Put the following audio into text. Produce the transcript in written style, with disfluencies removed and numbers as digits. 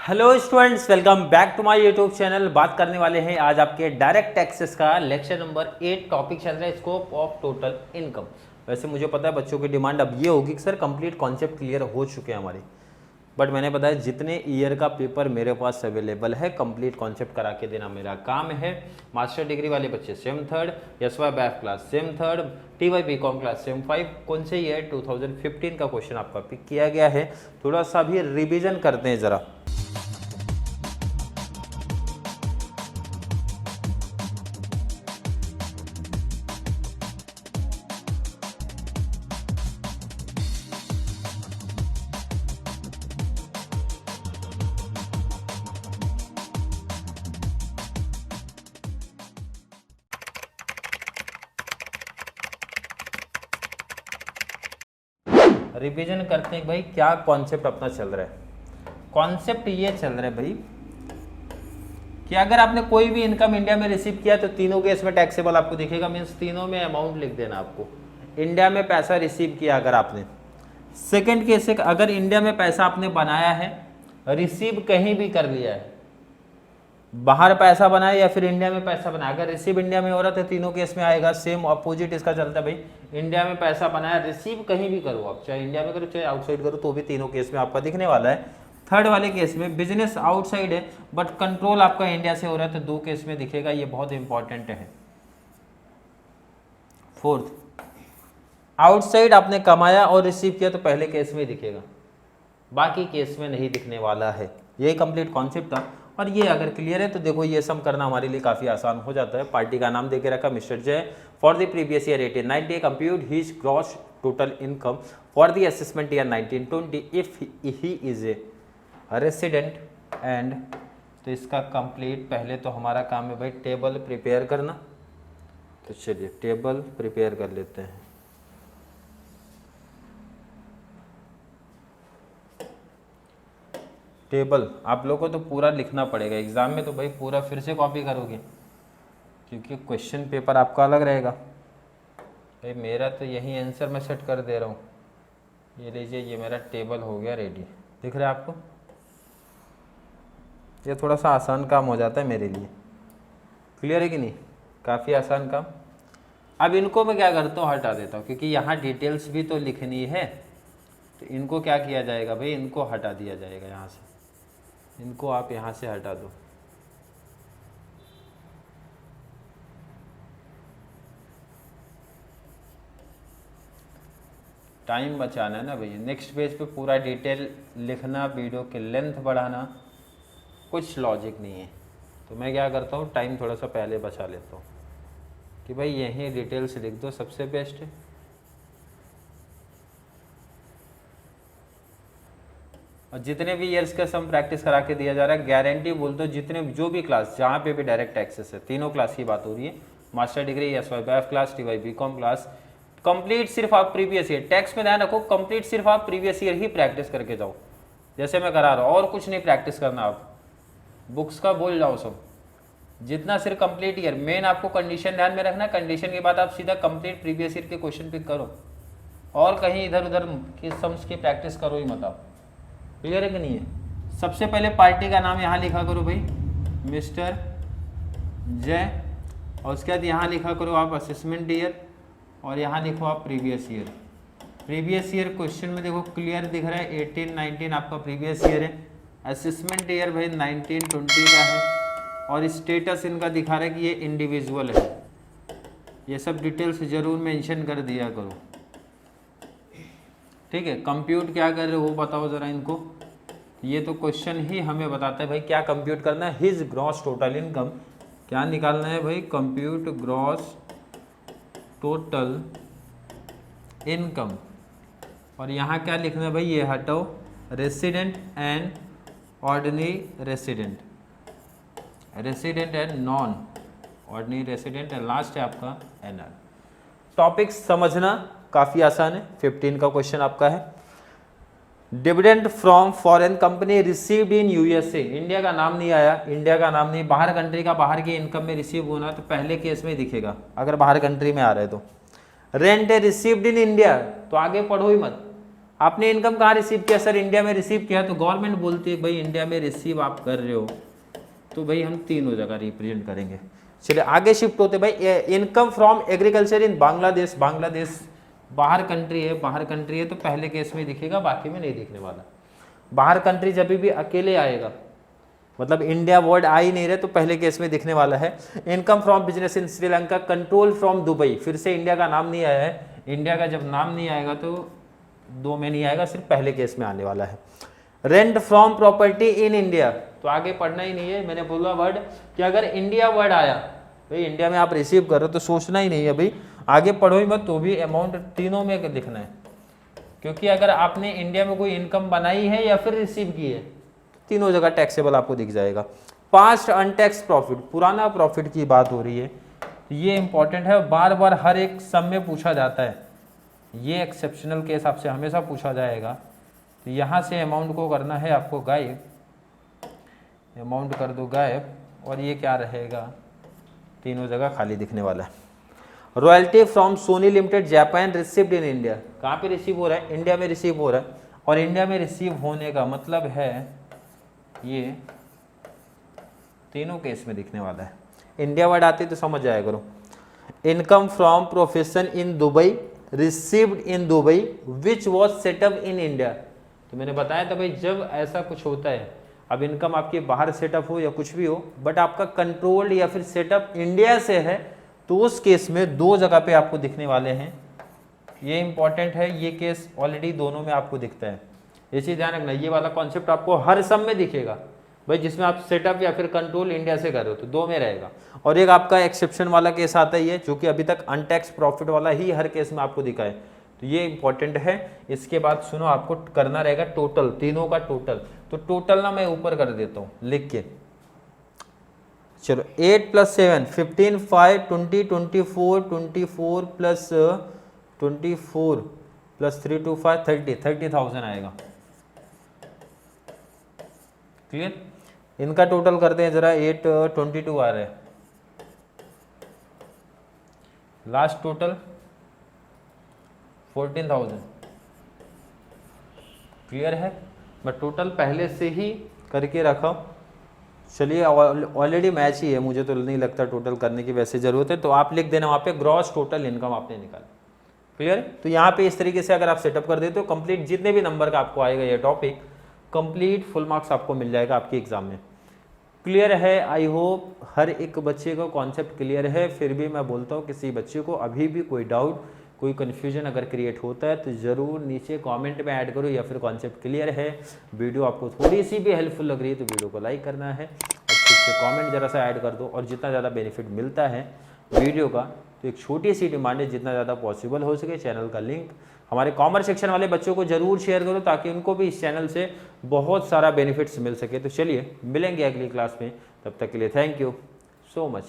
Hello students, welcome back to my YouTube channel. बात करने वाले हैं आज आपके डायरेक्ट टैक्सेस का लेक्चर नंबर 8। टॉपिक चल रहा है स्कोप ऑफ टोटल इनकम। वैसे मुझे पता है बच्चों की डिमांड अब ये होगी कि सर कंप्लीट कॉन्सेप्ट क्लियर हो चुके हैं हमारे, बट मैंने बताया जितने ईयर का पेपर मेरे पास अवेलेबल है कंप्लीट कॉन्सेप्ट करा के देना मेरा काम है। मास्टर डिग्री वाले बच्चे sem third, SY BAF class sem third, TY BCom class sem 5। कौन से ईयर 2015 का क्वेश्चन आपका पिक किया गया है, थोड़ा सा भी रिविजन करते हैं ज़रा। रिवीजन करते हैं भाई, क्या कॉन्सेप्ट अपना चल रहा है। कॉन्सेप्ट ये चल रहा है भाई कि अगर आपने कोई भी इनकम इंडिया में रिसीव किया तो तीनों केस में टैक्सेबल आपको दिखेगा। मीन्स तीनों में अमाउंट लिख देना आपको। इंडिया में पैसा रिसीव किया अगर आपने, सेकंड केस है अगर इंडिया में पैसा आपने बनाया है, रिसीव कहीं भी कर लिया है, बाहर पैसा बनाया या फिर इंडिया में पैसा बनाया, अगर रिसीव इंडिया में हो रहा तो तीनों केस में आएगा। सेम अपोजिट इसका चलता है भाई, इंडिया में पैसा बनाया रिसीव कहीं भी करो आप, चाहे इंडिया में करो चाहे आउटसाइड करो, तो भी तीनों केस में आपका दिखने वाला है। थर्ड वाले केस में बिजनेस आउटसाइड है बट कंट्रोल आपका इंडिया से हो रहा है तो दो केस में दिखेगा, ये बहुत इंपॉर्टेंट है। फोर्थ, आउटसाइड आपने कमाया और रिसीव किया तो पहले केस में दिखेगा, बाकी केस में नहीं दिखने वाला है। यही कंप्लीट कॉन्सेप्ट था और ये अगर क्लियर है तो देखो ये सम करना हमारे लिए काफ़ी आसान हो जाता है। पार्टी का नाम देके रखा मिस्टर जय। For the previous year 1890 compute his gross total income for the assessment year 1920 if he is a resident and. तो इसका कंप्लीट पहले तो हमारा काम है भाई टेबल प्रिपेयर करना। तो चलिए टेबल प्रिपेयर कर लेते हैं। टेबल आप लोगों को तो पूरा लिखना पड़ेगा एग्जाम में, तो भाई पूरा फिर से कॉपी करोगे क्योंकि क्वेश्चन पेपर आपका अलग रहेगा। भाई मेरा तो यही आंसर मैं सेट कर दे रहा हूँ। ये लीजिए, ये मेरा टेबल हो गया रेडी। दिख रहा है आपको? ये थोड़ा सा आसान काम हो जाता है मेरे लिए। क्लियर है कि नहीं? काफ़ी आसान काम। अब इनको मैं क्या करता हूँ, हटा देता हूँ क्योंकि यहाँ डिटेल्स भी तो लिखनी है। तो इनको क्या किया जाएगा भाई, इनको हटा दिया जाएगा यहाँ से। इनको आप यहाँ से हटा दो। टाइम बचाना है ना भैया। नेक्स्ट पेज पे पूरा डिटेल लिखना, वीडियो की लेंथ बढ़ाना, कुछ लॉजिक नहीं है। तो मैं क्या करता हूँ, टाइम थोड़ा सा पहले बचा लेता हूँ कि भाई यहीं डिटेल्स लिख दो, सबसे बेस्ट है। और जितने भी ईयर्स का सम प्रैक्टिस करा के दिया जा रहा है, गारंटी बोल दो जितने जो भी क्लास जहाँ पे भी डायरेक्ट टैक्सेस है, तीनों क्लास की बात हो रही है। Master degree, SY BAF class, TY BCom class, complete सिर्फ आप प्रीवियस ईयर, टैक्स में ध्यान रखो कंप्लीट सिर्फ आप प्रीवियस ईयर ही प्रैक्टिस करके जाओ, जैसे मैं करा रहा हूँ, और कुछ नहीं प्रैक्टिस करना। आप बुक्स का बोल जाओ सब, जितना सिर्फ कंप्लीट ईयर। मेन आपको कंडीशन ध्यान में रखना, कंडीशन के बाद आप सीधा कंप्लीट प्रीवियस ईयर के क्वेश्चन पिक करो और कहीं इधर उधर की सम्स की प्रैक्टिस करो ही मत आप। क्लियर है कि नहीं है? सबसे पहले पार्टी का नाम यहाँ लिखा करो भाई मिस्टर जय, और उसके बाद यहाँ लिखा करो आप असेसमेंट ईयर और यहाँ लिखो आप previous year. Previous year question में देखो क्लियर दिख रहा है 18-19 आपका प्रीवियस ईयर है। असेसमेंट ईयर भाई 1920 का है और स्टेटस इनका दिखा रहा है कि ये इंडिविजुअल है। ये सब डिटेल्स जरूर मेंशन कर दिया करो, ठीक है। कंप्यूट क्या कर रहे हो वो बताओ ज़रा इनको। ये तो क्वेश्चन ही हमें बताता है भाई क्या कंप्यूट करना है। हिज ग्रॉस टोटल इनकम क्या निकालना है भाई, कंप्यूट ग्रॉस टोटल इनकम। और यहाँ क्या लिखना है भाई, ये हटाओ resident and ordinary resident, resident and non ordinary resident, and last है आपका एनआर। टॉपिक समझना काफ़ी आसान है। 15 का क्वेश्चन आपका है dividend from foreign company received in USA. India का नाम नहीं आया, इंडिया का नाम नहीं, बाहर कंट्री का, बाहर की इनकम में रिसीव होना तो पहले केस में दिखेगा अगर बाहर कंट्री में आ रहा है तो। रेंट रिसीव्ड इन इंडिया तो आगे पढ़ो ही मत, आपने इनकम कहाँ रिसीव किया? सर इंडिया में रिसीव किया। तो गवर्नमेंट बोलती है भाई इंडिया में रिसीव आप कर रहे हो तो भाई हम तीनों जगह रिप्रेजेंट करेंगे। चलिए आगे शिफ्ट होते भाई, income from agriculture in Bangladesh. Bangladesh बाहर कंट्री है, बाहर कंट्री है तो पहले केस में दिखेगा, बाकी में नहीं दिखने वाला। बाहर कंट्री जब भी अकेले आएगा, मतलब इंडिया वर्ड आ ही नहीं रहे, तो पहले केस में दिखने वाला है। Income from business in Sri Lanka, control from Dubai. फिर से इंडिया का नाम नहीं आया है, इंडिया का जब नाम नहीं आएगा तो दो में नहीं आएगा, सिर्फ पहले केस में आने वाला है। Rent from property in India, तो आगे पढ़ना ही नहीं है, मैंने बोला वर्ड कि अगर इंडिया वर्ड आया भाई इंडिया में आप रिसीव कर रहे हो तो सोचना ही नहीं है भाई, आगे पढ़ो ही मत, तो भी अमाउंट तीनों में लिखना है। क्योंकि अगर आपने इंडिया में कोई इनकम बनाई है या फिर रिसीव की है, तीनों जगह टैक्सेबल आपको दिख जाएगा। पास्ट अनटैक्स प्रॉफिट, पुराना प्रॉफिट की बात हो रही है, ये इंपॉर्टेंट है, बार बार हर एक सम में पूछा जाता है, ये एक्सेप्शनल केस आपसे हमेशा पूछा जाएगा। तो यहाँ से अमाउंट को करना है आपको गायब, अमाउंट कर दो गायब, और ये क्या रहेगा, तीनों जगह खाली दिखने वाला है। Royalty from Sony limited Japan received in India, कहाँ पे रिसीव हो रहा है? इंडिया में रिसीव हो रहा है, और इंडिया में रिसीव होने का मतलब है ये तीनों केस में दिखने वाला है। इंडिया वर्ड आती तो समझ जाया करो। Income from profession in Dubai received in Dubai which was setup in India, तो मैंने बताया था भाई जब ऐसा कुछ होता है, अब इनकम आपकी बाहर सेटअप हो या कुछ भी हो, बट आपका कंट्रोल या फिर सेटअप इंडिया से है, तो उस केस में दो जगह पे आपको दिखने वाले हैं। ये इंपॉर्टेंट है, ये केस ऑलरेडी दोनों में आपको दिखता है, ये चीज़ ध्यान रखना। ये वाला कॉन्सेप्ट आपको हर सम में दिखेगा भाई, जिसमें आप सेटअप या फिर कंट्रोल इंडिया से कर रहे हो तो दो में रहेगा। और एक आपका एक्सेप्शन वाला केस आता ही है, जो कि अभी तक अनटैक्स प्रॉफिट वाला ही हर केस में आपको दिखा है, तो ये इंपॉर्टेंट है। इसके बाद सुनो, आपको करना रहेगा टोटल, तीनों का टोटल। तो टोटल ना मैं ऊपर कर देता हूँ लिख के, चलो 8 + 7 15 5 20 24 24 प्लस 24 प्लस 3 2 5 30,000 आएगा। क्लियर? इनका टोटल करते हैं जरा, 8 22 आ रहा है, लास्ट टोटल 14,000। क्लियर है? मैं टोटल पहले से ही करके रखा हूँ। चलिए ऑलरेडी मैच ही है, मुझे तो नहीं लगता टोटल करने की वैसे ज़रूरत है, तो आप लिख देना वहाँ पे ग्रॉस टोटल इनकम आपने निकाला। क्लियर? तो यहाँ पे इस तरीके से अगर आप सेटअप कर देते हो, कंप्लीट जितने भी नंबर का आपको आएगा ये टॉपिक, कंप्लीट फुल मार्क्स आपको मिल जाएगा आपके एग्जाम में। क्लियर है? आई होप हर एक बच्चे को कॉन्सेप्ट क्लियर है। फिर भी मैं बोलता हूँ किसी बच्चे को अभी भी कोई डाउट, कोई कन्फ्यूजन अगर क्रिएट होता है तो ज़रूर नीचे कमेंट में ऐड करो, या फिर कॉन्सेप्ट क्लियर है, वीडियो आपको थोड़ी सी भी हेल्पफुल लग रही है तो वीडियो को लाइक करना है, और ठीक से कमेंट जरा सा ऐड कर दो। और जितना ज़्यादा बेनिफिट मिलता है वीडियो का, तो एक छोटी सी डिमांड है, जितना ज़्यादा पॉसिबल हो सके चैनल का लिंक हमारे कॉमर्स सेक्शन वाले बच्चों को जरूर शेयर करो, ताकि उनको भी इस चैनल से बहुत सारा बेनिफिट्स मिल सके। तो चलिए मिलेंगे अगली क्लास में, तब तक के लिए थैंक यू सो मच।